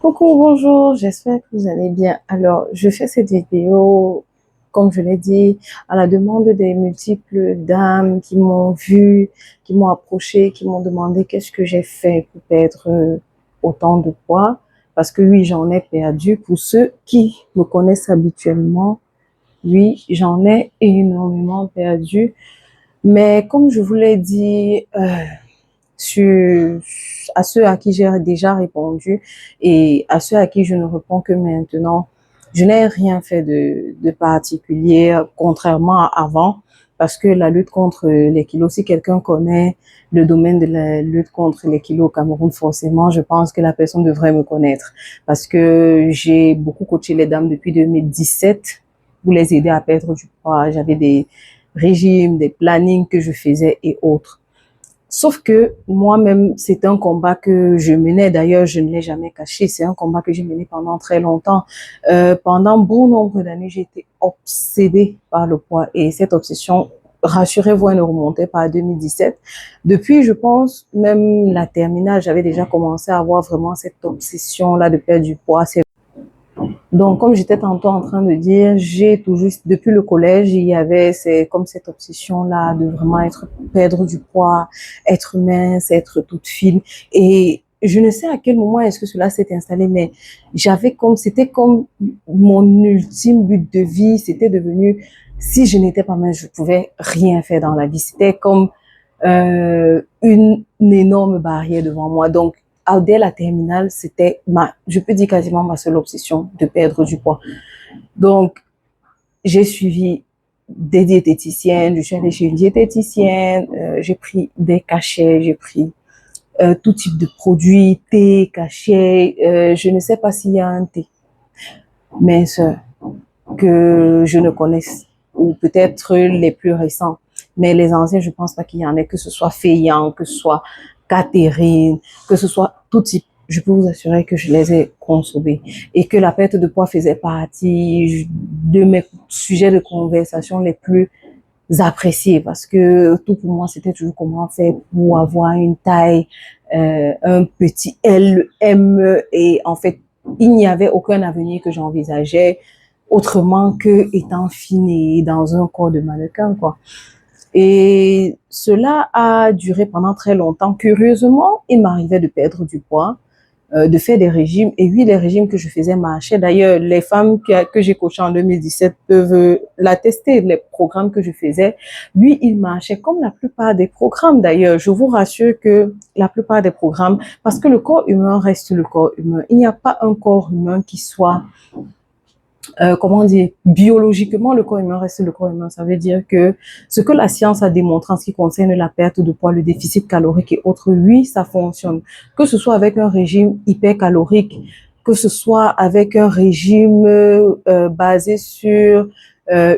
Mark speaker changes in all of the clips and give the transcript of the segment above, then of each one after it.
Speaker 1: Coucou, bonjour, j'espère que vous allez bien. Alors, je fais cette vidéo, comme je l'ai dit, à la demande des multiples dames qui m'ont vu, qui m'ont approché, qui m'ont demandé qu'est-ce que j'ai fait pour perdre autant de poids. Parce que oui, j'en ai perdu. Pour ceux qui me connaissent habituellement, oui, j'en ai énormément perdu. Mais comme je vous l'ai dit, sur, à ceux à qui j'ai déjà répondu et à ceux à qui je ne réponds que maintenant. Je n'ai rien fait de particulier, contrairement à avant, parce que la lutte contre les kilos, si quelqu'un connaît le domaine de la lutte contre les kilos au Cameroun, forcément, je pense que la personne devrait me connaître, parce que j'ai beaucoup coaché les dames depuis 2017 pour les aider à perdre du poids. J'avais des régimes, des plannings que je faisais et autres. Sauf que moi-même, c'est un combat que je menais. D'ailleurs, je ne l'ai jamais caché. C'est un combat que j'ai mené pendant très longtemps. Pendant bon nombre d'années, j'ai été obsédée par le poids. Et cette obsession, rassurez-vous, elle ne remontait pas à 2017. Depuis, je pense, même la terminale, j'avais déjà commencé à avoir vraiment cette obsession-là de perdre du poids. Donc, comme j'étais tantôt en train de dire, j'ai toujours, depuis le collège, il y avait, c'est comme cette obsession-là de vraiment perdre du poids, être mince, être toute fine. Et je ne sais à quel moment est-ce que cela s'est installé, mais c'était comme mon ultime but de vie. C'était devenu, si je n'étais pas mince, je pouvais rien faire dans la vie. C'était comme, une énorme barrière devant moi. Donc, dès la terminale, c'était je peux dire quasiment ma seule obsession de perdre du poids. Donc, j'ai suivi des diététiciennes, je suis allée chez une diététicienne, j'ai pris des cachets, j'ai pris tout type de produits, thé, cachets, je ne sais pas s'il y a un thé mince que je ne connaisse, ou peut-être les plus récents. Mais les anciens, je pense pas qu'il y en ait, que ce soit Feiyan, que ce soit Catherine, que ce soit tout type. Je peux vous assurer que je les ai consommés et que la perte de poids faisait partie de mes sujets de conversation les plus appréciés, parce que tout pour moi, c'était toujours comment faire pour avoir une taille, un petit L, M, et en fait, il n'y avait aucun avenir que j'envisageais autrement que étant fine et dans un corps de mannequin, quoi. Et cela a duré pendant très longtemps. Curieusement, il m'arrivait de perdre du poids, de faire des régimes. Et oui, les régimes que je faisais marchaient. D'ailleurs, les femmes que j'ai coachées en 2017 peuvent l'attester. Les programmes que je faisais, oui, ils marchaient comme la plupart des programmes. D'ailleurs, je vous rassure que la plupart des programmes, parce que le corps humain reste le corps humain. Il n'y a pas un corps humain qui soit comment dire, biologiquement, le corps humain reste le corps humain. Ça veut dire que ce que la science a démontré en ce qui concerne la perte de poids, le déficit calorique et autres, oui, ça fonctionne. Que ce soit avec un régime hypercalorique, que ce soit avec un régime basé sur un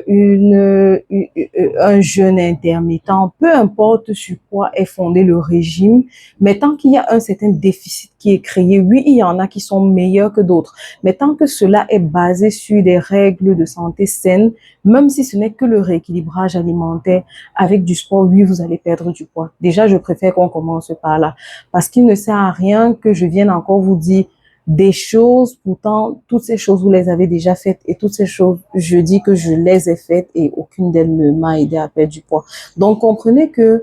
Speaker 1: jeûne intermittent, peu importe sur quoi est fondé le régime, mais tant qu'il y a un certain déficit qui est créé, oui, il y en a qui sont meilleurs que d'autres. Mais tant que cela est basé sur des règles de santé saines, même si ce n'est que le rééquilibrage alimentaire avec du sport, oui, vous allez perdre du poids. Déjà, je préfère qu'on commence par là. Parce qu'il ne sert à rien que je vienne encore vous dire des choses, pourtant, toutes ces choses, vous les avez déjà faites et toutes ces choses, je dis que je les ai faites et aucune d'elles ne m'a aidé à perdre du poids. Donc, comprenez que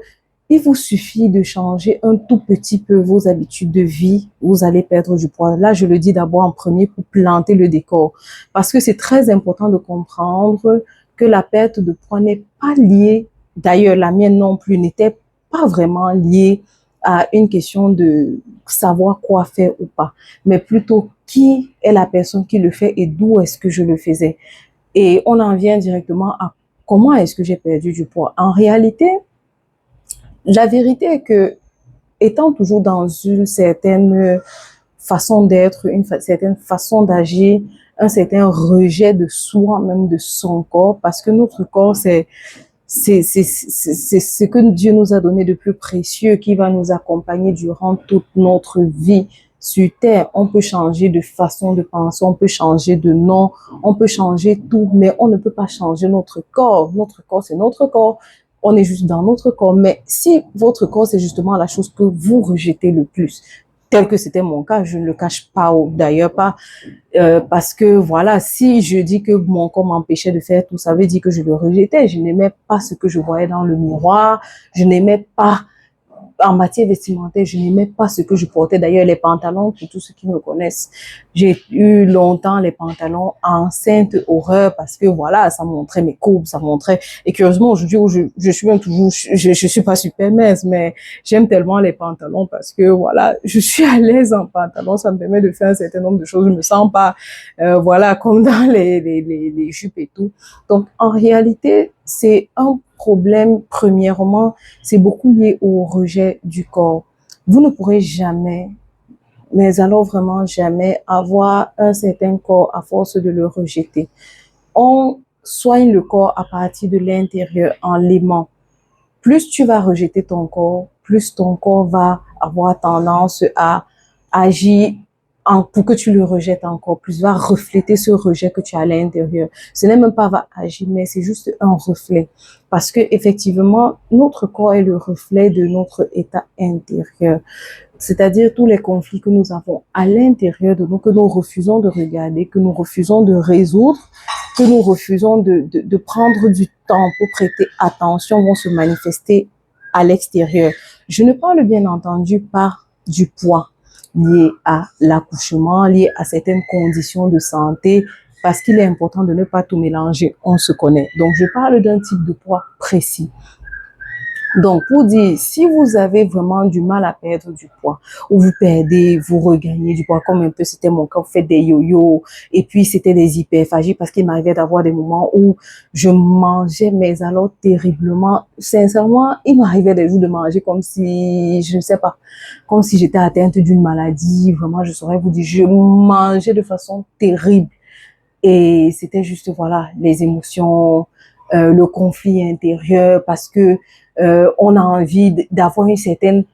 Speaker 1: il vous suffit de changer un tout petit peu vos habitudes de vie, vous allez perdre du poids. Là, je le dis d'abord en premier pour planter le décor, parce que c'est très important de comprendre que la perte de poids n'est pas liée, d'ailleurs la mienne non plus, n'était pas vraiment liée à une question de savoir quoi faire ou pas, mais plutôt qui est la personne qui le fait et d'où est-ce que je le faisais. Et on en vient directement à comment est-ce que j'ai perdu du poids. En réalité, la vérité est que, étant toujours dans une certaine façon d'être, une certaine façon d'agir, un certain rejet de soi, même de son corps, parce que notre corps, c'est ce que Dieu nous a donné de plus précieux, qui va nous accompagner durant toute notre vie sur terre. On peut changer de façon de penser, on peut changer de nom, on peut changer tout, mais on ne peut pas changer notre corps. Notre corps, c'est notre corps. On est juste dans notre corps. Mais si votre corps, c'est justement la chose que vous rejetez le plus, tel que c'était mon cas, je ne le cache pas d'ailleurs pas, parce que voilà, si je dis que mon corps m'empêchait de faire tout, ça veut dire que je le rejetais, je n'aimais pas ce que je voyais dans le miroir, je n'aimais pas en matière vestimentaire, je n'aimais pas ce que je portais. D'ailleurs, les pantalons, pour tous ceux qui me connaissent, j'ai eu longtemps les pantalons enceinte horreur parce que voilà, ça montrait mes courbes, ça montrait. Et curieusement, aujourd'hui, je suis même toujours, je suis pas super mince, mais j'aime tellement les pantalons parce que voilà, je suis à l'aise en pantalon, ça me permet de faire un certain nombre de choses. Je me sens pas, voilà, comme dans les jupes et tout. Donc, en réalité, c'est un problème, premièrement, c'est beaucoup lié au rejet du corps. Vous ne pourrez jamais, mais alors vraiment jamais, avoir un certain corps à force de le rejeter. On soigne le corps à partir de l'intérieur en l'aimant. Plus tu vas rejeter ton corps, plus ton corps va avoir tendance à agir pour que tu le rejettes encore plus, va refléter ce rejet que tu as à l'intérieur. Ce n'est même pas va agir, mais c'est juste un reflet. Parce que effectivement, notre corps est le reflet de notre état intérieur. C'est-à-dire tous les conflits que nous avons à l'intérieur de nous, que nous refusons de regarder, que nous refusons de résoudre, que nous refusons de prendre du temps pour prêter attention, vont se manifester à l'extérieur. Je ne parle bien entendu pas du poids lié à l'accouchement, lié à certaines conditions de santé, parce qu'il est important de ne pas tout mélanger, on se connaît. Donc, je parle d'un type de poids précis. Donc, pour dire, si vous avez vraiment du mal à perdre du poids, ou vous perdez, vous regagnez du poids, comme un peu c'était mon cas, vous faites des yo-yo, et puis c'était des hyperphagies, parce qu'il m'arrivait d'avoir des moments où je mangeais, mais alors terriblement. Sincèrement, il m'arrivait des jours de manger comme si, je ne sais pas, comme si j'étais atteinte d'une maladie. Vraiment, je saurais vous dire, je mangeais de façon terrible. Et c'était juste, voilà, les émotions, le conflit intérieur, parce que on a envie d'avoir une certaine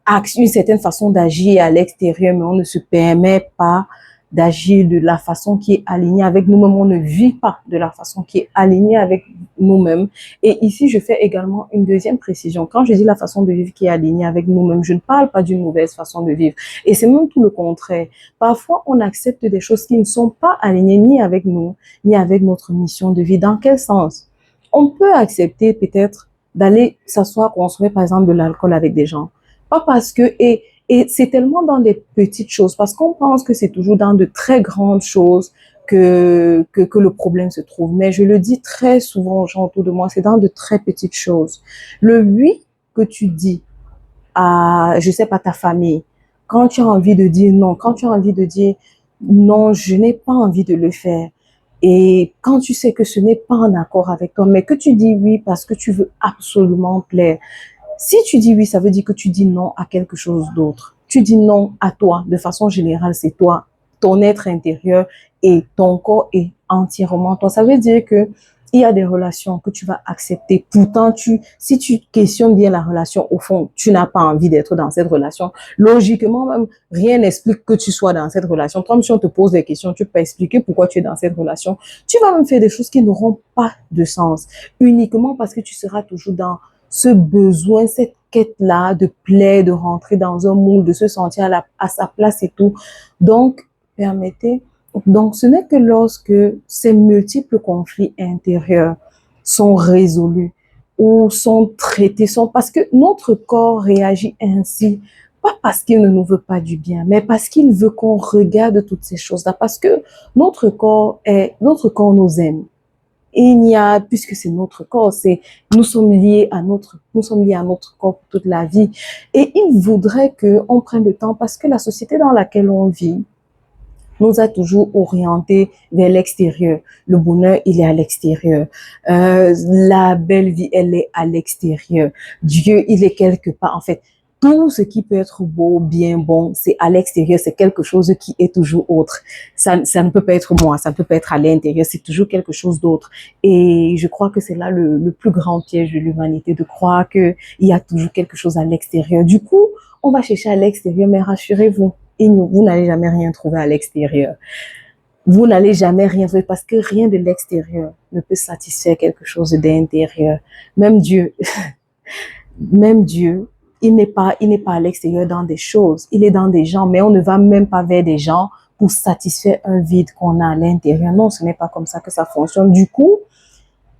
Speaker 1: action, une certaine façon d'agir à l'extérieur, mais on ne se permet pas d'agir de la façon qui est alignée avec nous-mêmes. On ne vit pas de la façon qui est alignée avec nous-mêmes. Et ici, je fais également une deuxième précision. Quand je dis la façon de vivre qui est alignée avec nous-mêmes, je ne parle pas d'une mauvaise façon de vivre. Et c'est même tout le contraire. Parfois, on accepte des choses qui ne sont pas alignées ni avec nous, ni avec notre mission de vie. Dans quel sens? On peut accepter peut-être d'aller s'asseoir, consommer par exemple de l'alcool avec des gens. Pas parce que, et c'est tellement dans des petites choses, parce qu'on pense que c'est toujours dans de très grandes choses que le problème se trouve. Mais je le dis très souvent aux gens autour de moi, c'est dans de très petites choses. Le oui que tu dis à, je sais pas, ta famille, quand tu as envie de dire non, quand tu as envie de dire non, je n'ai pas envie de le faire. Et quand tu sais que ce n'est pas en accord avec toi, mais que tu dis oui parce que tu veux absolument plaire, si tu dis oui, ça veut dire que tu dis non à quelque chose d'autre. Tu dis non à toi. De façon générale, c'est toi, ton être intérieur et ton corps est entièrement toi. Ça veut dire que il y a des relations que tu vas accepter. Pourtant, si tu questionnes bien la relation, au fond, tu n'as pas envie d'être dans cette relation. Logiquement, même, rien n'explique que tu sois dans cette relation. Comme si on te pose des questions, tu peux expliquer pourquoi tu es dans cette relation. Tu vas même faire des choses qui n'auront pas de sens. Uniquement parce que tu seras toujours dans ce besoin, cette quête-là de plaire, de rentrer dans un moule, de se sentir à sa place et tout. Donc, donc ce n'est que lorsque ces multiples conflits intérieurs sont résolus ou sont traités, parce que notre corps réagit ainsi, pas parce qu'il ne nous veut pas du bien, mais parce qu'il veut qu'on regarde toutes ces choses-là, parce que notre corps nous aime. Et il y a, puisque c'est notre corps, nous sommes liés à notre corps pour toute la vie. Et il voudrait qu'on prenne le temps parce que la société dans laquelle on vit nous a toujours orientés vers l'extérieur. Le bonheur, il est à l'extérieur. La belle vie, elle est à l'extérieur. Dieu, il est quelque part. En fait, tout ce qui peut être beau, bien, bon, c'est à l'extérieur, c'est quelque chose qui est toujours autre. Ça ne peut pas être moi, ça ne peut pas être à l'intérieur, c'est toujours quelque chose d'autre. Et je crois que c'est là le plus grand piège de l'humanité, de croire qu'il y a toujours quelque chose à l'extérieur. Du coup, on va chercher à l'extérieur, mais rassurez-vous, vous n'allez jamais rien trouver à l'extérieur. Vous n'allez jamais rien trouver parce que rien de l'extérieur ne peut satisfaire quelque chose d'intérieur. Même Dieu, même Dieu, il n'est pas à l'extérieur dans des choses, il est dans des gens, mais on ne va même pas vers des gens pour satisfaire un vide qu'on a à l'intérieur. Non, ce n'est pas comme ça que ça fonctionne. Du coup,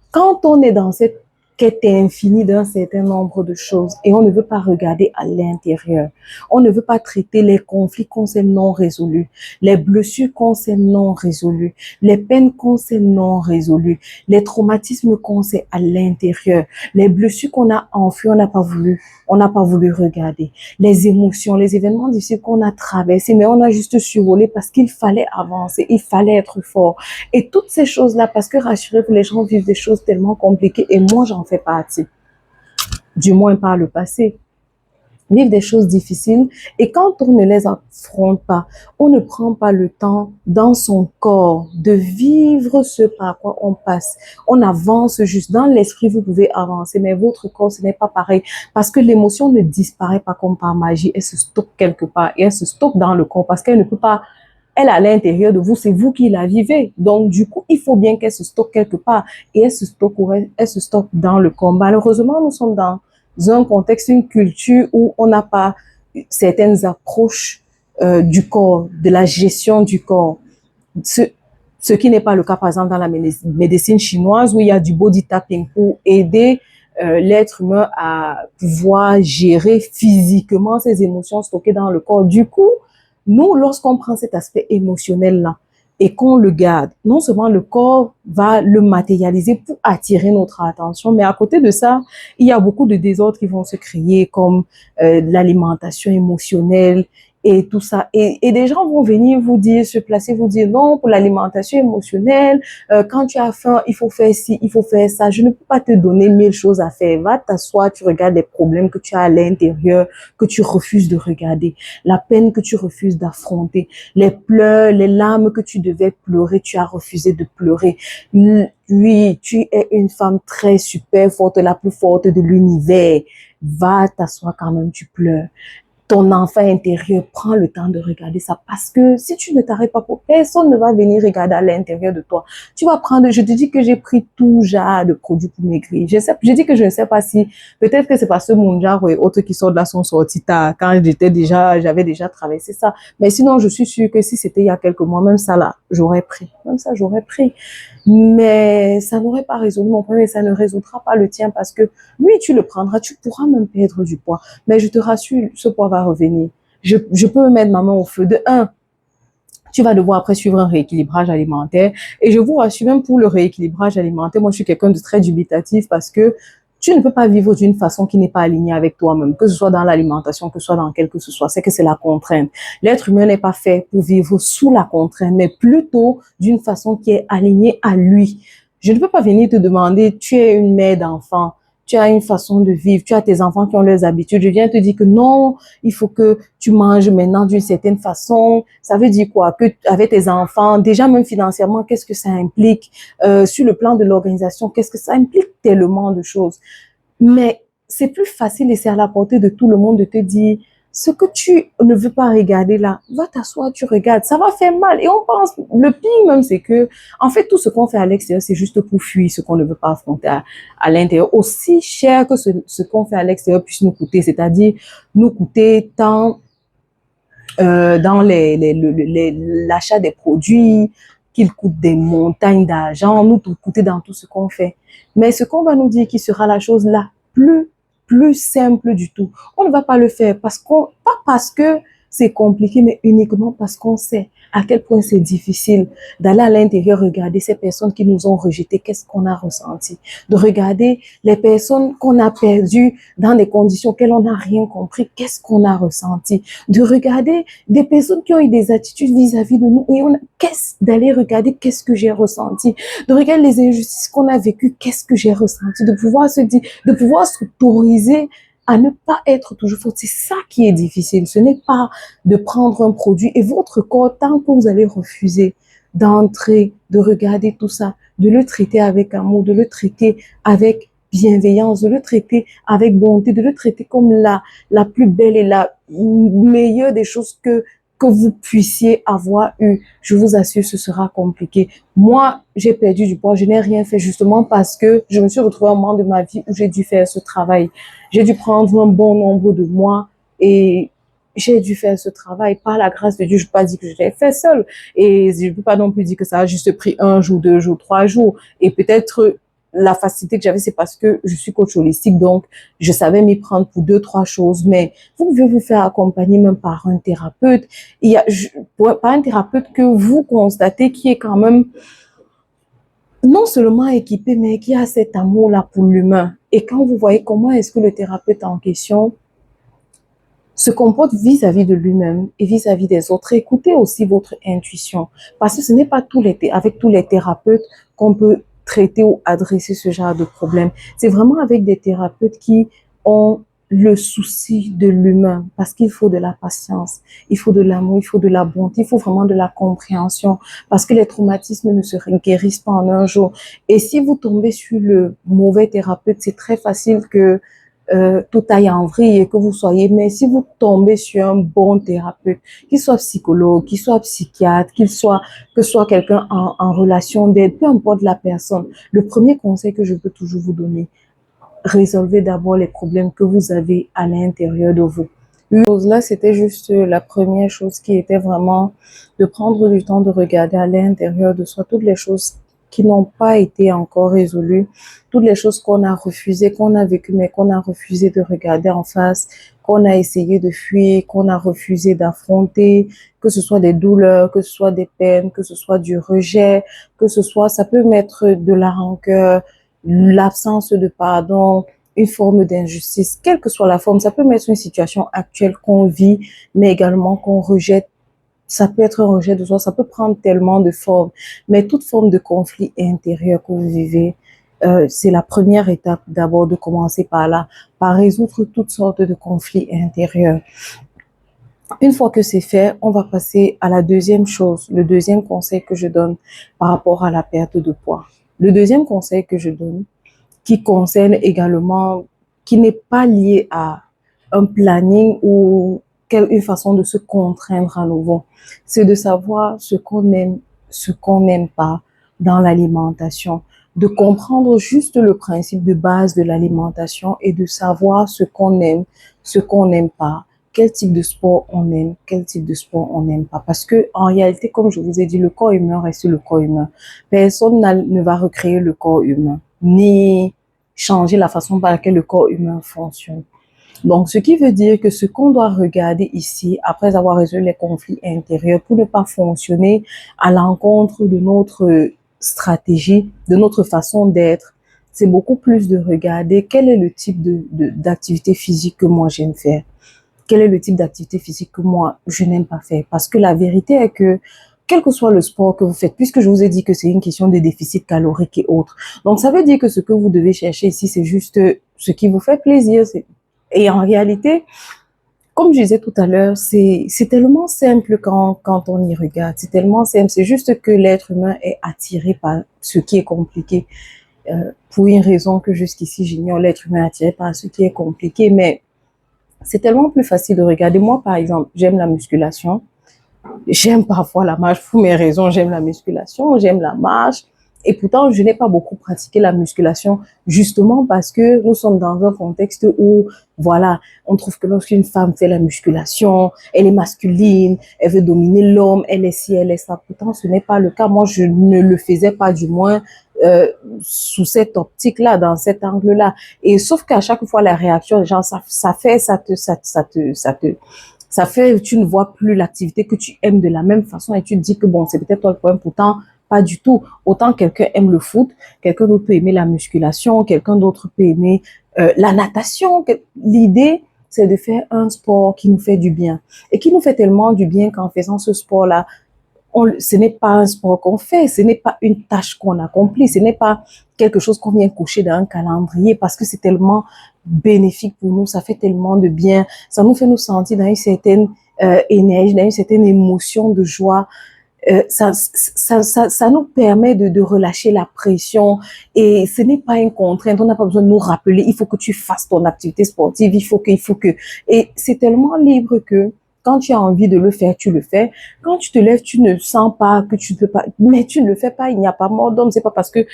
Speaker 1: quand on est dans cette quête infinie d'un certain nombre de choses et on ne veut pas regarder à l'intérieur, on ne veut pas traiter les conflits qu'on sait non résolus, les blessures qu'on sait non résolues, les peines qu'on sait non résolues, les traumatismes qu'on sait à l'intérieur, les blessures qu'on a enfuies, on n'a pas voulu regarder, les émotions, les événements difficiles qu'on a traversés, mais on a juste survolé parce qu'il fallait avancer, il fallait être fort. Et toutes ces choses-là, parce que rassurez-vous, les gens vivent des choses tellement compliquées et moi, j'en fais partie, du moins par le passé. Vivent des choses difficiles et quand on ne les affronte pas, on ne prend pas le temps dans son corps de vivre ce par quoi on passe. On avance juste dans l'esprit, vous pouvez avancer, mais votre corps, ce n'est pas pareil parce que l'émotion ne disparaît pas comme par magie, elle se stocke quelque part et elle se stocke dans le corps parce qu'elle ne peut pas elle est à l'intérieur de vous, c'est vous qui la vivez. Donc, du coup, il faut bien qu'elle se stocke quelque part et elle se stocke dans le corps. Malheureusement, nous sommes dans un contexte, une culture où on n'a pas certaines approches du corps, de la gestion du corps. Ce qui n'est pas le cas, par exemple, dans la médecine chinoise où il y a du body tapping pour aider l'être humain à pouvoir gérer physiquement ses émotions stockées dans le corps. Du coup, nous, lorsqu'on prend cet aspect émotionnel-là et qu'on le garde, non seulement le corps va le matérialiser pour attirer notre attention, mais à côté de ça, il y a beaucoup de désordres qui vont se créer comme l'alimentation émotionnelle et tout ça. Et des gens vont venir vous dire, se placer, vous dire non, pour l'alimentation émotionnelle, quand tu as faim, il faut faire ci, il faut faire ça. Je ne peux pas te donner 1000 choses à faire. Va t'asseoir, tu regardes les problèmes que tu as à l'intérieur, que tu refuses de regarder, la peine que tu refuses d'affronter, les pleurs, les larmes que tu devais pleurer, tu as refusé de pleurer. Oui, tu es une femme très super forte, la plus forte de l'univers. Va t'asseoir quand même, tu pleures. Ton enfant intérieur, prend le temps de regarder ça parce que si tu ne t'arrêtes pas, personne ne va venir regarder à l'intérieur de toi. Tu vas prendre, je te dis que j'ai pris tout genre de produits pour maigrir. Je dis que je ne sais pas si, peut-être que c'est parce que mon genre et autres qui sortent là sont sortis tard, quand j'avais déjà traversé ça. Mais sinon, je suis sûre que si c'était il y a quelques mois, même ça là, j'aurais pris. Même ça, j'aurais pris. Mais ça n'aurait pas résolu mon problème et ça ne résoudra pas le tien parce que lui, tu le prendras, tu pourras même perdre du poids. Mais je te rassure, ce poids va revenir. Je peux mettre ma main au feu. De un, tu vas devoir après suivre un rééquilibrage alimentaire. Et je vous rassure, même pour le rééquilibrage alimentaire, moi, je suis quelqu'un de très dubitatif parce que tu ne peux pas vivre d'une façon qui n'est pas alignée avec toi-même, que ce soit dans l'alimentation, que ce soit dans quel que ce soit. C'est que c'est la contrainte. L'être humain n'est pas fait pour vivre sous la contrainte, mais plutôt d'une façon qui est alignée à lui. Je ne peux pas venir te demander, tu es une mère d'enfant, tu as une façon de vivre, tu as tes enfants qui ont leurs habitudes. Je viens te dire que non, il faut que tu manges maintenant d'une certaine façon. Ça veut dire quoi? Que avec tes enfants, déjà même financièrement, qu'est-ce que ça implique? Sur le plan de l'organisation, qu'est-ce que ça implique? Tellement de choses. Mais c'est plus facile et c'est à la portée de tout le monde de te dire ce que tu ne veux pas regarder là, va t'asseoir, tu regardes, ça va faire mal. Et on pense, le pire même, c'est que, en fait, tout ce qu'on fait à l'extérieur, c'est juste pour fuir ce qu'on ne veut pas affronter à l'intérieur. Aussi cher que ce qu'on fait à l'extérieur puisse nous coûter, c'est-à-dire nous coûter tant dans l'achat des produits, qu'il coûte des montagnes d'argent, nous coûter dans tout ce qu'on fait. Mais ce qu'on va nous dire qui sera la chose là plus simple du tout. On ne va pas le faire pas parce que c'est compliqué, mais uniquement parce qu'on sait à quel point c'est difficile d'aller à l'intérieur regarder ces personnes qui nous ont rejetés, qu'est-ce qu'on a ressenti, de regarder les personnes qu'on a perdues dans des conditions auxquelles on n'a rien compris, qu'est-ce qu'on a ressenti, de regarder des personnes qui ont eu des attitudes vis-à-vis de nous et d'aller regarder qu'est-ce que j'ai ressenti, de regarder les injustices qu'on a vécues, qu'est-ce que j'ai ressenti, de pouvoir se dire, de pouvoir s'autoriser à ne pas être toujours forte. C'est ça qui est difficile. Ce n'est pas de prendre un produit et votre corps, tant que vous allez refuser d'entrer, de regarder tout ça, de le traiter avec amour, de le traiter avec bienveillance, de le traiter avec bonté, de le traiter comme la plus belle et la meilleure des choses que que vous puissiez avoir eu. Je vous assure, ce sera compliqué. Moi, j'ai perdu du poids, je n'ai rien fait justement parce que je me suis retrouvée à un moment de ma vie où j'ai dû faire ce travail. J'ai dû prendre un bon nombre de mois et j'ai dû faire ce travail. Par la grâce de Dieu, je ne peux pas dire que je l'ai fait seule. Et je ne peux pas non plus dire que ça a juste pris 1 jour, 2 jours, 3 jours. Et peut-être la facilité que j'avais, c'est parce que je suis coach holistique, donc je savais m'y prendre pour 2, 3 choses. Mais vous pouvez vous faire accompagner même par un thérapeute. Il y a, par un thérapeute que vous constatez qui est quand même non seulement équipé, mais qui a cet amour-là pour l'humain. Et quand vous voyez comment est-ce que le thérapeute en question se comporte vis-à-vis de lui-même et vis-à-vis des autres. Écoutez aussi votre intuition, parce que ce n'est pas avec tous les thérapeutes qu'on peut traiter ou adresser ce genre de problème. C'est vraiment avec des thérapeutes qui ont le souci de l'humain, parce qu'il faut de la patience, il faut de l'amour, il faut de la bonté, il faut vraiment de la compréhension, parce que les traumatismes ne se guérissent pas en un jour. Et si vous tombez sur le mauvais thérapeute, c'est très facile que tout aille en vrille et que vous soyez, mais si vous tombez sur un bon thérapeute, qu'il soit psychologue, qu'il soit psychiatre, que ce soit quelqu'un en relation d'aide, peu importe la personne, le premier conseil que je peux toujours vous donner, résolvez d'abord les problèmes que vous avez à l'intérieur de vous. Là, c'était juste la première chose qui était vraiment de prendre du temps de regarder à l'intérieur de soi toutes les choses qui n'ont pas été encore résolues, toutes les choses qu'on a refusées, qu'on a vécues, mais qu'on a refusé de regarder en face, qu'on a essayé de fuir, qu'on a refusé d'affronter, que ce soit des douleurs, que ce soit des peines, que ce soit du rejet, que ce soit, ça peut mettre de la rancœur, l'absence de pardon, une forme d'injustice, quelle que soit la forme. Ça peut mettre une situation actuelle qu'on vit, mais également qu'on rejette. Ça peut être un rejet de soi, ça peut prendre tellement de formes. Mais toute forme de conflit intérieur que vous vivez, c'est la première étape d'abord de commencer par là, par résoudre toutes sortes de conflits intérieurs. Une fois que c'est fait, on va passer à la deuxième chose, le deuxième conseil que je donne par rapport à la perte de poids. Le deuxième conseil que je donne, qui concerne également, qui n'est pas lié à un planning ou une façon de se contraindre à nouveau. C'est de savoir ce qu'on aime, ce qu'on n'aime pas dans l'alimentation, de comprendre juste le principe de base de l'alimentation et de savoir ce qu'on aime, ce qu'on n'aime pas, quel type de sport on aime, quel type de sport on n'aime pas. Parce que en réalité, comme je vous ai dit, le corps humain reste le corps humain. Personne ne va recréer le corps humain, ni changer la façon par laquelle le corps humain fonctionne. Donc, ce qui veut dire que ce qu'on doit regarder ici, après avoir résolu les conflits intérieurs, pour ne pas fonctionner à l'encontre de notre stratégie, de notre façon d'être, c'est beaucoup plus de regarder quel est le type d'activité physique que moi j'aime faire. Quel est le type d'activité physique que moi je n'aime pas faire. Parce que la vérité est que quel que soit le sport que vous faites, puisque je vous ai dit que c'est une question de déficit calorique et autres. Donc, ça veut dire que ce que vous devez chercher ici, c'est juste ce qui vous fait plaisir. Et en réalité, comme je disais tout à l'heure, c'est tellement simple quand on y regarde. C'est tellement simple. C'est juste que l'être humain est attiré par ce qui est compliqué. Pour une raison que jusqu'ici j'ignore, l'être humain est attiré par ce qui est compliqué. Mais c'est tellement plus facile de regarder. Moi, par exemple, j'aime la musculation. J'aime parfois la marche pour mes raisons. J'aime la musculation, j'aime la marche. Et pourtant, je n'ai pas beaucoup pratiqué la musculation, justement parce que nous sommes dans un contexte où, voilà, on trouve que lorsqu'une femme fait la musculation, elle est masculine, elle veut dominer l'homme, elle est ci, elle est ça. Pourtant, ce n'est pas le cas. Moi, je ne le faisais pas, du moins, sous cette optique-là, dans cet angle-là. Et sauf qu'à chaque fois, la réaction, genre, ça fait, tu ne vois plus l'activité que tu aimes de la même façon et tu te dis que bon, c'est peut-être toi le problème. Pourtant, pas du tout. Autant quelqu'un aime le foot, quelqu'un d'autre peut aimer la musculation, quelqu'un d'autre peut aimer la natation. L'idée, c'est de faire un sport qui nous fait du bien et qui nous fait tellement du bien qu'en faisant ce sport-là, ce n'est pas un sport qu'on fait, ce n'est pas une tâche qu'on accomplit, ce n'est pas quelque chose qu'on vient coucher dans un calendrier parce que c'est tellement bénéfique pour nous, ça fait tellement de bien, ça nous fait nous sentir dans une certaine énergie, dans une certaine émotion de joie. Ça nous permet de relâcher la pression et ce n'est pas une contrainte, on n'a pas besoin de nous rappeler, il faut que tu fasses ton activité sportive, il faut que, et c'est tellement libre que Quand tu as envie de le faire, tu le fais. Quand tu te lèves, tu ne sens pas que tu ne peux pas, mais tu ne le fais pas. Il n'y a pas mort d'homme. C'est pas parce que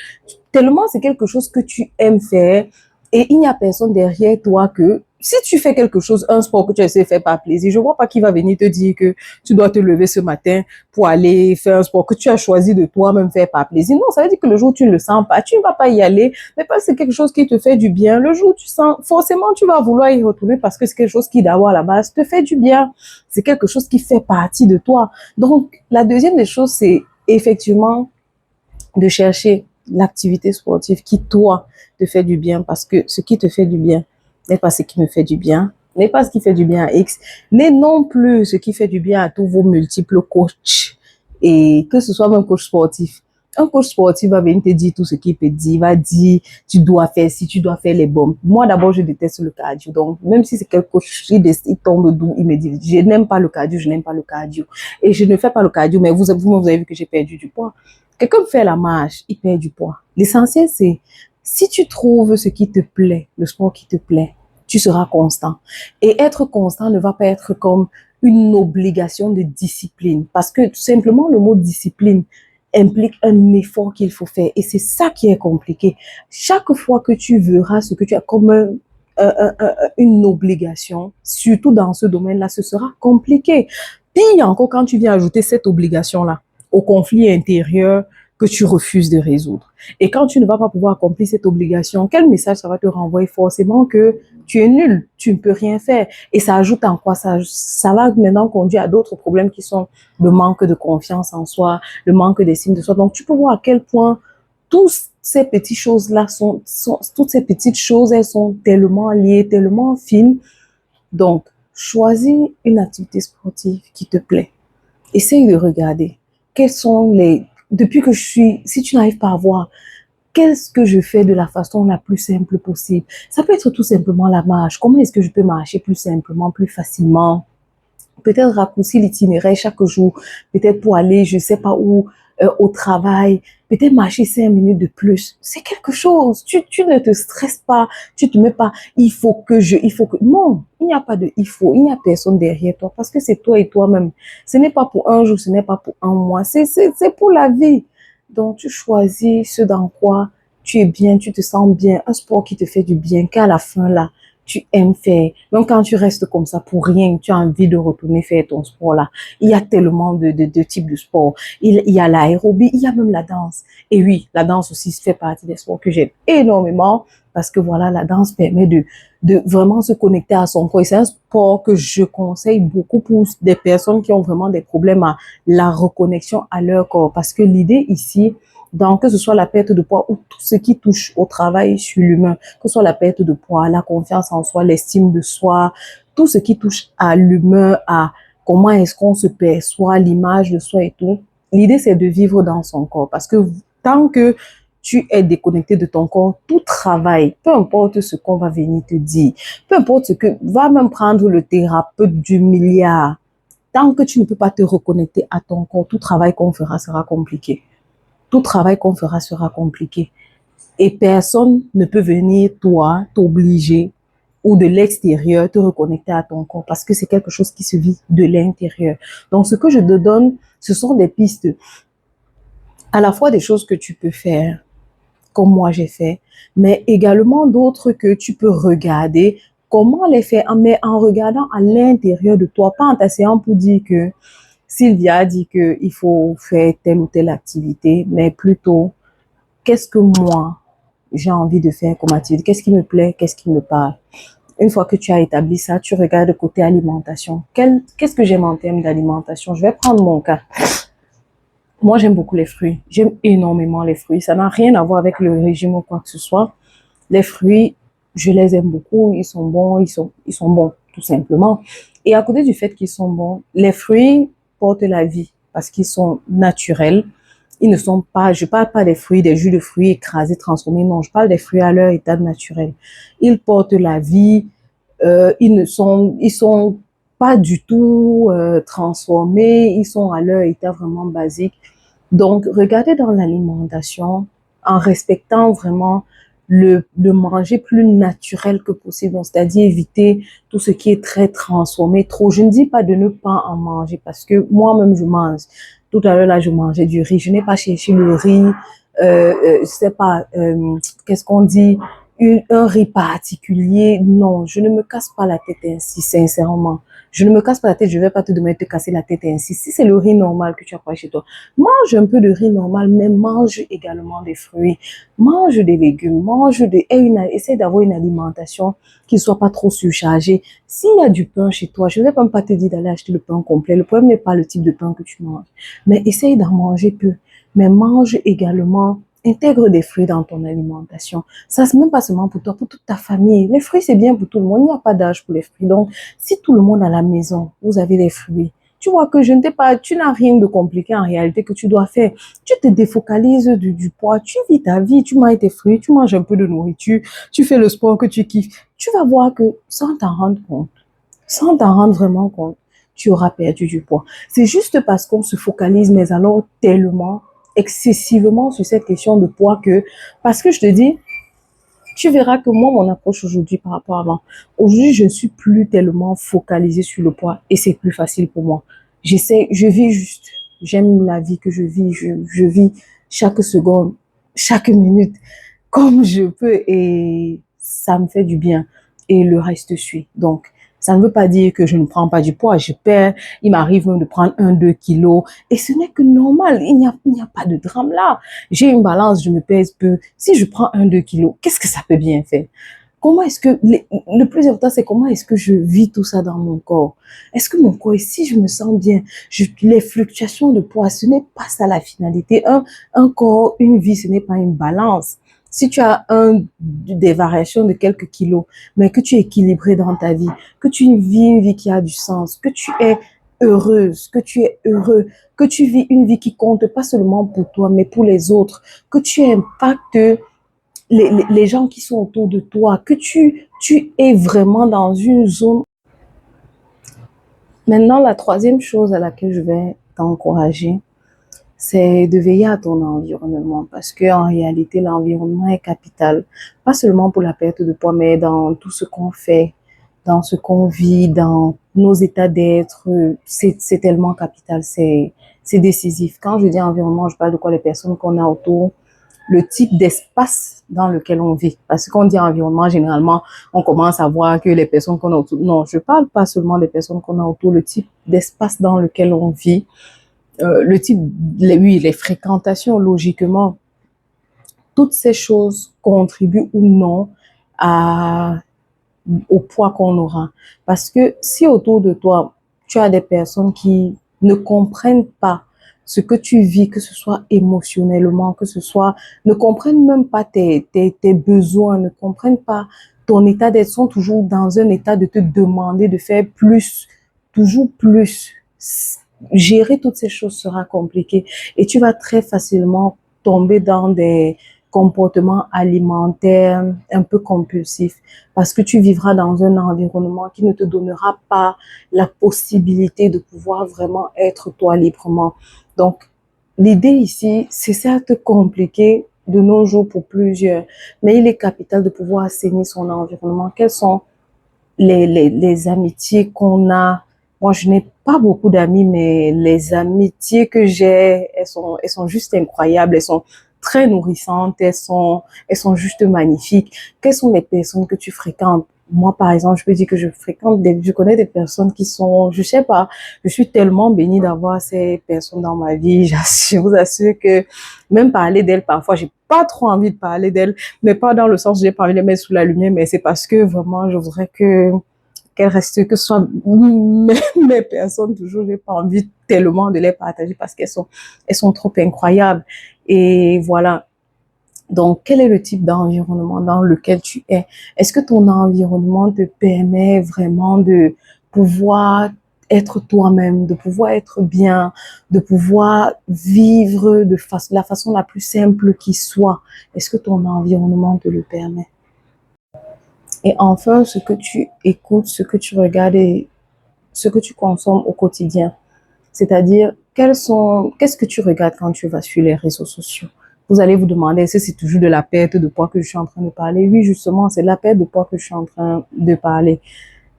Speaker 1: tellement c'est quelque chose que tu aimes faire et il n'y a personne derrière toi que si tu fais quelque chose, un sport que tu essaies de faire par plaisir, je vois pas qui va venir te dire que tu dois te lever ce matin pour aller faire un sport que tu as choisi de toi-même faire par plaisir. Non, ça veut dire que le jour où tu ne le sens pas, tu ne vas pas y aller, mais parce que c'est quelque chose qui te fait du bien. Le jour où tu sens, forcément, tu vas vouloir y retourner parce que c'est quelque chose qui, d'abord, à la base, te fait du bien. C'est quelque chose qui fait partie de toi. Donc, la deuxième des choses, c'est effectivement de chercher l'activité sportive qui, toi, te fait du bien parce que ce qui te fait du bien n'est pas ce qui me fait du bien, n'est pas ce qui fait du bien à X, n'est non plus ce qui fait du bien à tous vos multiples coachs et que ce soit même coach sportif. Un coach sportif va venir te dire tout ce qu'il peut dire, il va dire tu dois faire ci, tu dois faire les bombes. Moi d'abord je déteste le cardio, donc même si c'est quel coach, il tombe d'où, il me dit je n'aime pas le cardio, je n'aime pas le cardio et je ne fais pas le cardio, mais vous avez vu que j'ai perdu du poids. Quelqu'un fait la marche, il perd du poids. L'essentiel, c'est si tu trouves ce qui te plaît, le sport qui te plaît, tu seras constant. Et être constant ne va pas être comme une obligation de discipline. Parce que tout simplement, le mot discipline implique un effort qu'il faut faire. Et c'est ça qui est compliqué. Chaque fois que tu verras ce que tu as comme une obligation, surtout dans ce domaine-là, ce sera compliqué. Pire encore quand tu viens ajouter cette obligation-là au conflit intérieur que tu refuses de résoudre. Et quand tu ne vas pas pouvoir accomplir cette obligation, quel message ça va te renvoyer? Forcément que tu es nul, tu ne peux rien faire. Et ça ajoute en quoi? Ça va maintenant conduire à d'autres problèmes qui sont le manque de confiance en soi, le manque d'estime de soi. Donc, tu peux voir à quel point toutes ces petites choses-là toutes ces petites choses, elles sont tellement liées, tellement fines. Donc, choisis une activité sportive qui te plaît. Essaye de regarder quels sont depuis que si tu n'arrives pas à voir, qu'est-ce que je fais de la façon la plus simple possible? Ça peut être tout simplement la marche. Comment est-ce que je peux marcher plus simplement, plus facilement? Peut-être raccourcir l'itinéraire chaque jour, peut-être pour aller, je sais pas où, au travail, peut-être marcher 5 minutes de plus. C'est quelque chose. Tu ne te stresses pas, tu te mets pas, il faut que, non, il n'y a pas de il faut, il n'y a personne derrière toi parce que c'est toi et toi-même. Ce n'est pas pour un jour, ce n'est pas pour un mois, c'est pour la vie. Donc, tu choisis ce dans quoi tu es bien, tu te sens bien, un sport qui te fait du bien, qu'à la fin, là, tu aimes faire. Même quand tu restes comme ça pour rien, tu as envie de retourner faire ton sport là. Il y a tellement de types de sports. Il y a l'aérobie, il y a même la danse. Et oui, la danse aussi fait partie des sports que j'aime énormément parce que voilà, la danse permet de vraiment se connecter à son corps. Et c'est un sport que je conseille beaucoup pour des personnes qui ont vraiment des problèmes à la reconnexion à leur corps. Parce que l'idée ici, donc, que ce soit la perte de poids ou tout ce qui touche au travail sur l'humain, que ce soit la perte de poids, la confiance en soi, l'estime de soi, tout ce qui touche à l'humain, à comment est-ce qu'on se perçoit, l'image de soi et tout. L'idée, c'est de vivre dans son corps parce que tant que tu es déconnecté de ton corps, tout travail, peu importe ce qu'on va venir te dire, peu importe ce que, va même prendre le thérapeute du milliard, tant que tu ne peux pas te reconnecter à ton corps, tout travail qu'on fera sera compliqué. Tout travail qu'on fera sera compliqué. Et personne ne peut venir, toi, t'obliger ou de l'extérieur te reconnecter à ton corps parce que c'est quelque chose qui se vit de l'intérieur. Donc, ce que je te donne, ce sont des pistes, à la fois des choses que tu peux faire, comme moi j'ai fait, mais également d'autres que tu peux regarder comment les faire, mais en regardant à l'intérieur de toi, pas en t'asseyant pour dire que Sylvia dit qu'il faut faire telle ou telle activité, mais plutôt qu'est-ce que moi, j'ai envie de faire comme activité, qu'est-ce qui me plaît, qu'est-ce qui me parle. Une fois que tu as établi ça, tu regardes le côté alimentation. Qu'est-ce que j'aime en termes d'alimentation? Je vais prendre mon cas. Moi, j'aime beaucoup les fruits. J'aime énormément les fruits. Ça n'a rien à voir avec le régime ou quoi que ce soit. Les fruits, je les aime beaucoup. Ils sont bons, ils sont bons, tout simplement. Et à côté du fait qu'ils sont bons, les fruits portent la vie parce qu'ils sont naturels. Ils ne sont pas, je parle pas des fruits, des jus de fruits écrasés, transformés. Non, je parle des fruits à leur état naturel. Ils portent la vie. Ils sont pas du tout transformés. Ils sont à leur état vraiment basique. Donc, regardez dans l'alimentation en respectant vraiment le manger plus naturel que possible. Donc, c'est-à-dire éviter tout ce qui est très transformé, trop. Je ne dis pas de ne pas en manger parce que moi-même, je mange. Tout à l'heure, là, je mangeais du riz. Je n'ai pas cherché le riz, je sais pas, qu'est-ce qu'on dit, un riz particulier. Non, je ne me casse pas la tête ainsi, sincèrement. Je ne me casse pas la tête, je ne vais pas te demander de te casser la tête ainsi. Si c'est le riz normal que tu as pas chez toi, mange un peu de riz normal, mais mange également des fruits, mange des légumes, essaie d'avoir une alimentation qui ne soit pas trop surchargée. S'il y a du pain chez toi, je ne vais même pas te dire d'aller acheter le pain complet. Le problème n'est pas le type de pain que tu manges, mais essaye d'en manger peu. Mais mange également, intègre des fruits dans ton alimentation. Ça, c'est même pas seulement pour toi, pour toute ta famille. Les fruits, c'est bien pour tout le monde. Il n'y a pas d'âge pour les fruits. Donc, si tout le monde à la maison, vous avez des fruits, tu vois que je ne t'ai pas, tu n'as rien de compliqué en réalité que tu dois faire. Tu te défocalises du poids, tu vis ta vie, tu manges tes fruits, tu manges un peu de nourriture, tu fais le sport que tu kiffes. Tu vas voir que sans t'en rendre compte, sans t'en rendre vraiment compte, tu auras perdu du poids. C'est juste parce qu'on se focalise, mais alors tellement, excessivement sur cette question de poids que, parce que je te dis, tu verras que moi, mon approche aujourd'hui par rapport à avant, aujourd'hui, je ne suis plus tellement focalisée sur le poids et c'est plus facile pour moi. Je vis juste, j'aime la vie que je vis, je vis chaque seconde, chaque minute comme je peux et ça me fait du bien et le reste suit. Donc, ça ne veut pas dire que je ne prends pas du poids, je perds, il m'arrive même de prendre 1, 2 kilos et ce n'est que normal, il n'y a pas de drame là. J'ai une balance, je me pèse peu. Si je prends 1, 2 kilos, qu'est-ce que ça peut bien faire? Comment est-ce que, le plus important, c'est comment est-ce que je vis tout ça dans mon corps? Est-ce que mon corps, si je me sens bien, les fluctuations de poids, ce n'est pas ça la finalité. Un corps, une vie, ce n'est pas une balance. Si tu as des variations de quelques kilos, mais que tu es équilibré dans ta vie, que tu vis une vie qui a du sens, que tu es heureuse, que tu es heureux, que tu vis une vie qui compte pas seulement pour toi, mais pour les autres, que tu impactes les gens qui sont autour de toi, que tu es vraiment dans une zone. Maintenant, la troisième chose à laquelle je vais t'encourager, c'est de veiller à ton environnement parce que en réalité, l'environnement est capital. Pas seulement pour la perte de poids, mais dans tout ce qu'on fait, dans ce qu'on vit, dans nos états d'être. C'est tellement capital, c'est décisif. Quand je dis environnement, je parle de quoi? Les personnes qu'on a autour, le type d'espace dans lequel on vit. Parce qu'on dit environnement, généralement, on commence à voir que les personnes qu'on a autour. Non, je parle pas seulement des personnes qu'on a autour, le type d'espace dans lequel on vit, le type, oui, les fréquentations, logiquement, toutes ces choses contribuent ou non à, au poids qu'on aura. Parce que si autour de toi, tu as des personnes qui ne comprennent pas ce que tu vis, que ce soit émotionnellement, que ce soit, ne comprennent même pas tes besoins, ne comprennent pas ton état d'être, sont toujours dans un état de te demander de faire plus, toujours plus. Gérer toutes ces choses sera compliqué et tu vas très facilement tomber dans des comportements alimentaires un peu compulsifs parce que tu vivras dans un environnement qui ne te donnera pas la possibilité de pouvoir vraiment être toi librement. Donc, l'idée ici, c'est certes compliqué de nos jours pour plusieurs, mais il est capital de pouvoir assainir son environnement. Quelles sont les amitiés qu'on a? Moi, je n'ai pas beaucoup d'amis, mais les amitiés que j'ai, elles sont juste incroyables. Elles sont très nourrissantes. Elles sont juste magnifiques. Quelles sont les personnes que tu fréquentes? Moi, par exemple, je peux dire que je connais des personnes qui sont, je sais pas, je suis tellement bénie d'avoir ces personnes dans ma vie. Je vous assure que même parler d'elles, parfois, j'ai pas trop envie de parler d'elles, mais pas dans le sens où j'ai pas envie de les mettre sous la lumière, mais c'est parce que vraiment, je voudrais qu'elles restent, que ce soit mes personnes, toujours, j'ai pas envie tellement de les partager parce elles sont trop incroyables. Et voilà. Donc, quel est le type d'environnement dans lequel tu es? Est-ce que ton environnement te permet vraiment de pouvoir être toi-même, de pouvoir être bien, de pouvoir vivre de la façon la plus simple qui soit? Est-ce que ton environnement te le permet? Et enfin, ce que tu écoutes, ce que tu regardes et ce que tu consommes au quotidien. C'est-à-dire, qu'est-ce que tu regardes quand tu vas sur les réseaux sociaux? Vous allez vous demander, est-ce que c'est toujours de la perte de poids que je suis en train de parler? Oui, justement, c'est de la perte de poids que je suis en train de parler.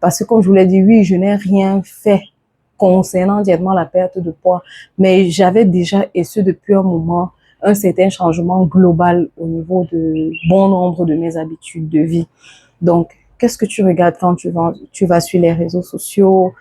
Speaker 1: Parce que comme je vous l'ai dit, oui, je n'ai rien fait concernant directement la perte de poids, mais j'avais déjà, et ce depuis un moment, un certain changement global au niveau de bon nombre de mes habitudes de vie. Donc, qu'est-ce que tu regardes quand tu vas sur les réseaux sociaux?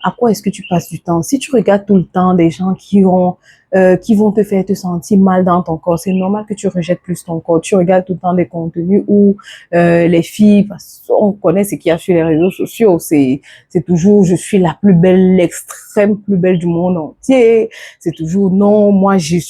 Speaker 1: À quoi est-ce que tu passes du temps? Si tu regardes tout le temps des gens qui vont te faire te sentir mal dans ton corps, c'est normal que tu rejettes plus ton corps. Tu regardes tout le temps des contenus où les filles, parce qu'on connaît ce qu'il y a sur les réseaux sociaux, c'est toujours je suis la plus belle, l'extrême plus belle du monde entier. C'est toujours non, moi j'ai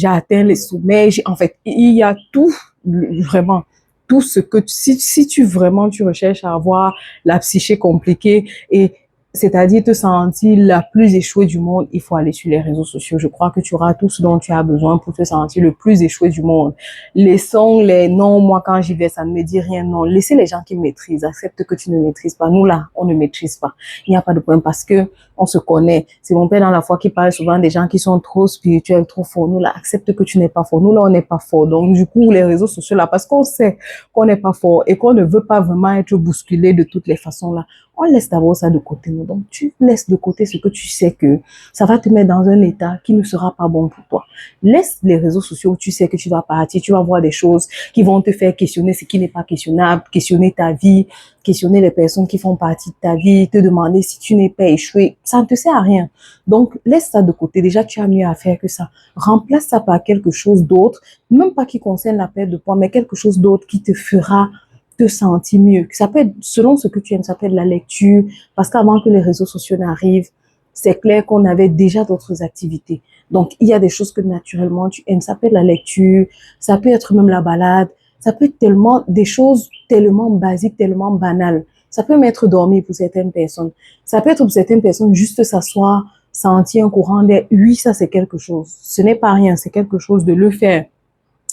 Speaker 1: atteint les sommets. En fait, il y a tout vraiment tout ce que si tu vraiment tu recherches à avoir la psyché compliquée et c'est-à-dire te sentir la plus échouée du monde, il faut aller sur les réseaux sociaux. Je crois que tu auras tout ce dont tu as besoin pour te sentir le plus échoué du monde. Laissons les non, moi quand j'y vais, ça ne me dit rien. Non, laissez les gens qui maîtrisent. Accepte que tu ne maîtrises pas. Nous là, on ne maîtrise pas. Il n'y a pas de problème parce que on se connaît. C'est mon père dans la foi qui parle souvent des gens qui sont trop spirituels, trop forts. Nous là, accepte que tu n'es pas fort. Nous là, on n'est pas fort. Donc du coup, les réseaux sociaux là, parce qu'on sait qu'on n'est pas fort et qu'on ne veut pas vraiment être bousculé de toutes les façons là, on laisse d'abord ça de côté. Donc, tu laisses de côté ce que tu sais que ça va te mettre dans un état qui ne sera pas bon pour toi. Laisse les réseaux sociaux où tu sais que tu vas partir, tu vas voir des choses qui vont te faire questionner ce qui n'est pas questionnable, questionner ta vie, questionner les personnes qui font partie de ta vie, te demander si tu n'es pas échoué. Ça ne te sert à rien. Donc, laisse ça de côté. Déjà, tu as mieux à faire que ça. Remplace ça par quelque chose d'autre, même pas qui concerne la perte de poids, mais quelque chose d'autre qui te fera te sentir mieux. Ça peut être, selon ce que tu aimes, ça peut être la lecture, parce qu'avant que les réseaux sociaux n'arrivent, c'est clair qu'on avait déjà d'autres activités. Donc, il y a des choses que naturellement tu aimes. Ça peut être la lecture, ça peut être même la balade, ça peut être tellement, des choses tellement basiques, tellement banales. Ça peut même être dormir pour certaines personnes. Ça peut être pour certaines personnes juste s'asseoir, sentir un courant d'air. Oui, ça c'est quelque chose. Ce n'est pas rien, c'est quelque chose de le faire.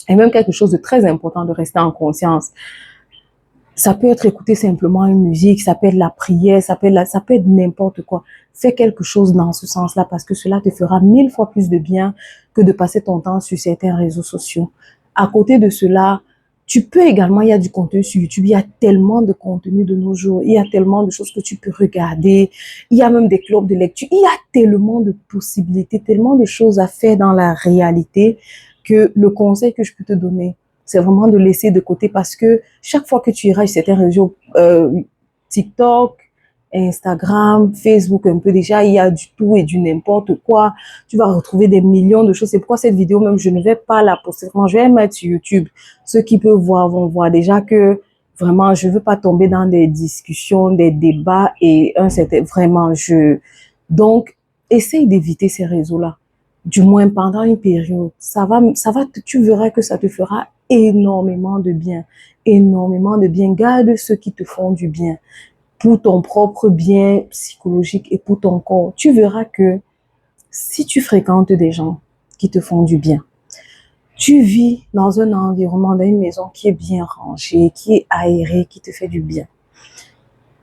Speaker 1: Et même quelque chose de très important de rester en conscience. Ça peut être écouter simplement une musique, ça peut être la prière, ça peut être n'importe quoi. Fais quelque chose dans ce sens-là parce que cela te fera 1000 fois plus de bien que de passer ton temps sur certains réseaux sociaux. À côté de cela, tu peux également, il y a du contenu sur YouTube, il y a tellement de contenu de nos jours, il y a tellement de choses que tu peux regarder, il y a même des clubs de lecture, il y a tellement de possibilités, tellement de choses à faire dans la réalité que le conseil que je peux te donner, c'est vraiment de laisser de côté parce que chaque fois que tu iras sur certains réseaux, TikTok, Instagram, Facebook, un peu déjà, il y a du tout et du n'importe quoi. Tu vas retrouver des millions de choses. C'est pourquoi cette vidéo, même, je ne vais pas la poster. Je vais la mettre sur YouTube. Ceux qui peuvent voir vont voir déjà que vraiment, je ne veux pas tomber dans des discussions, des débats et vraiment, donc, essaye d'éviter ces réseaux-là. Du moins pendant une période. Tu verras que ça te fera énormément de bien. Énormément de bien. Garde ceux qui te font du bien pour ton propre bien psychologique et pour ton corps. Tu verras que si tu fréquentes des gens qui te font du bien, tu vis dans un environnement, dans une maison qui est bien rangée, qui est aérée, qui te fait du bien,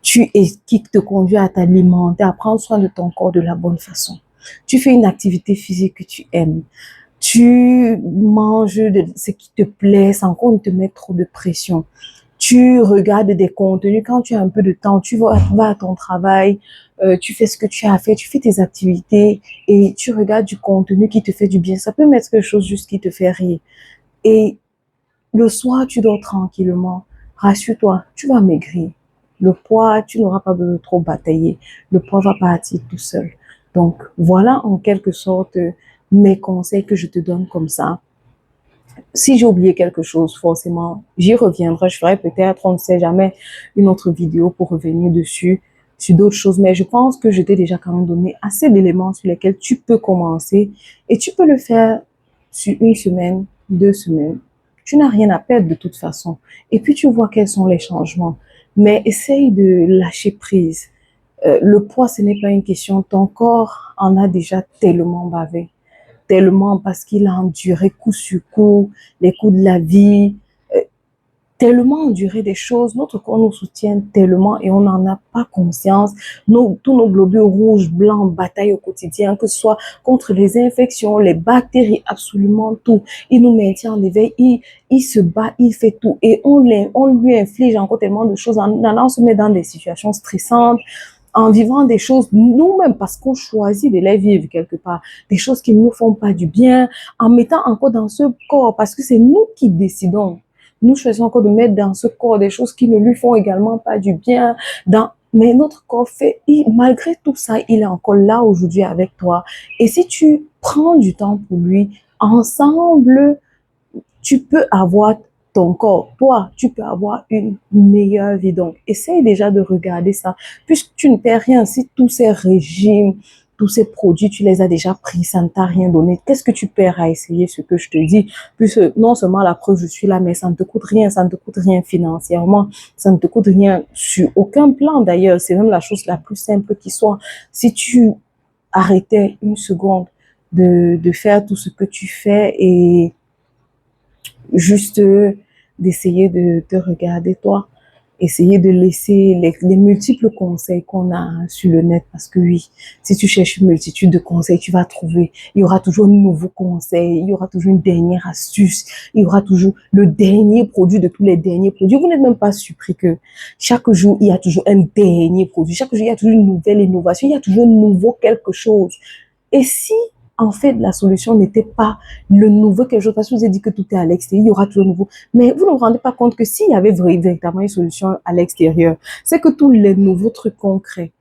Speaker 1: qui te conduit à t'alimenter, à prendre soin de ton corps de la bonne façon. Tu fais une activité physique que tu aimes. Tu manges de ce qui te plaît sans qu'on te mette trop de pression. Tu regardes des contenus. Quand tu as un peu de temps, tu vas à ton travail, tu fais ce que tu as à faire, tu fais tes activités et tu regardes du contenu qui te fait du bien. Ça peut mettre quelque chose juste qui te fait rire. Et le soir, tu dors tranquillement. Rassure-toi, tu vas maigrir. Le poids, tu n'auras pas besoin de trop batailler. Le poids va partir tout seul. Donc, voilà en quelque sorte mes conseils que je te donne comme ça. Si j'ai oublié quelque chose, forcément, j'y reviendrai. Je ferai peut-être, on ne sait jamais, une autre vidéo pour revenir dessus, sur d'autres choses. Mais je pense que je t'ai déjà quand même donné assez d'éléments sur lesquels tu peux commencer. Et tu peux le faire sur une semaine, 2 semaines. Tu n'as rien à perdre de toute façon. Et puis, tu vois quels sont les changements. Mais essaye de lâcher prise. Le poids, ce n'est pas une question. Ton corps en a déjà tellement bavé. Tellement parce qu'il a enduré coup sur coup les coups de la vie. tellement enduré des choses, notre corps nous soutient tellement et on n'en a pas conscience. Tous nos globules rouges, blancs bataillent au quotidien, que ce soit contre les infections, les bactéries, absolument tout. Il nous maintient en éveil, il se bat, il fait tout. Et on lui inflige encore tellement de choses en allant se mettre dans des situations stressantes, en vivant des choses nous-mêmes parce qu'on choisit de les vivre quelque part, des choses qui ne nous font pas du bien, en mettant encore dans ce corps parce que c'est nous qui décidons. Nous choisissons encore de mettre dans ce corps des choses qui ne lui font également pas du bien. Mais notre corps fait, malgré tout ça, il est encore là aujourd'hui avec toi. Et si tu prends du temps pour lui, ensemble, tu peux avoir ton corps. Toi, tu peux avoir une meilleure vie. Donc, essaye déjà de regarder ça. Puisque tu ne perds rien, si tous ces régimes, tous ces produits, tu les as déjà pris, ça ne t'a rien donné. Qu'est-ce que tu perds à essayer ce que je te dis? Puisque non seulement la preuve, je suis là, mais ça ne te coûte rien, ça ne te coûte rien financièrement, ça ne te coûte rien sur aucun plan d'ailleurs. C'est même la chose la plus simple qui soit. Si tu arrêtais une seconde de faire tout ce que tu fais et juste d'essayer de te regarder toi, essayer de laisser les multiples conseils qu'on a sur le net, parce que oui, si tu cherches une multitude de conseils, tu vas trouver, il y aura toujours un nouveau conseil, il y aura toujours une dernière astuce, il y aura toujours le dernier produit de tous les derniers produits. Vous n'êtes même pas surpris que chaque jour, il y a toujours un dernier produit, chaque jour, il y a toujours une nouvelle innovation, il y a toujours un nouveau quelque chose. Et si, en fait, la solution n'était pas le nouveau quelque chose, parce que je vous ai dit que tout est à l'extérieur, il y aura toujours nouveau. Mais vous ne vous rendez pas compte que s'il y avait véritablement une solution à l'extérieur, c'est que tous les nouveaux trucs concrets,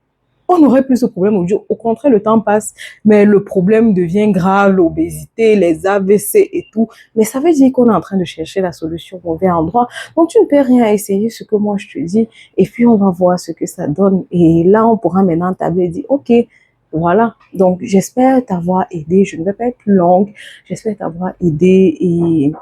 Speaker 1: on n'aurait plus ce problème aujourd'hui. Au contraire, le temps passe, mais le problème devient grave, l'obésité, les AVC et tout. Mais ça veut dire qu'on est en train de chercher la solution au mauvais endroit. Donc, tu ne peux rien à essayer ce que moi je te dis, et puis on va voir ce que ça donne. Et là, on pourra maintenant tabler et dire, OK, voilà. Donc, j'espère t'avoir aidé. Je ne vais pas être plus longue. J'espère t'avoir aidé et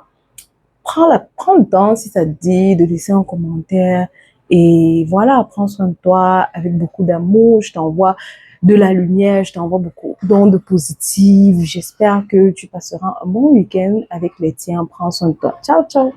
Speaker 1: prends le temps, si ça te dit, de laisser un commentaire. Et voilà, prends soin de toi avec beaucoup d'amour. Je t'envoie de la lumière, je t'envoie beaucoup d'ondes positives. J'espère que tu passeras un bon week-end avec les tiens. Prends soin de toi. Ciao, ciao.